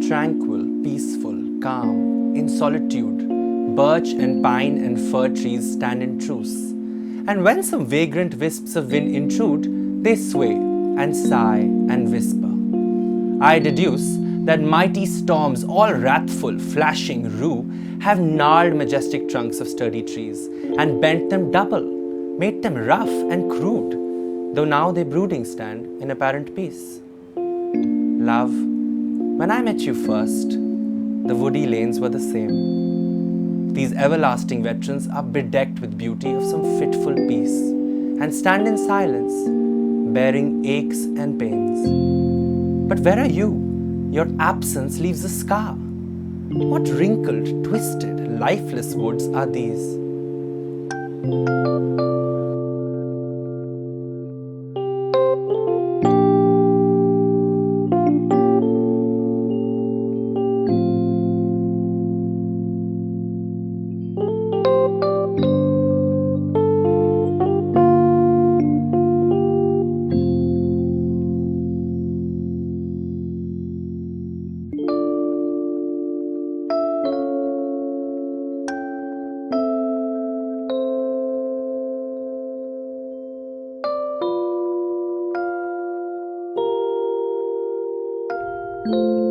tranquil, peaceful, calm, in solitude, birch and pine and fir trees stand in truce. And when some vagrant wisps of wind intrude, they sway and sigh and whisper. I deduce that mighty storms, all wrathful, flashing, rue, have gnarled majestic trunks of sturdy trees and bent them double, made them rough and crude, though now they brooding stand in apparent peace. Love, when I met you first, the woody lanes were the same. These everlasting veterans are bedecked with beauty of some fitful peace and stand in silence, bearing aches and pains. But where are you? Your absence leaves a scar. What wrinkled, twisted, lifeless woods are these? Thank you.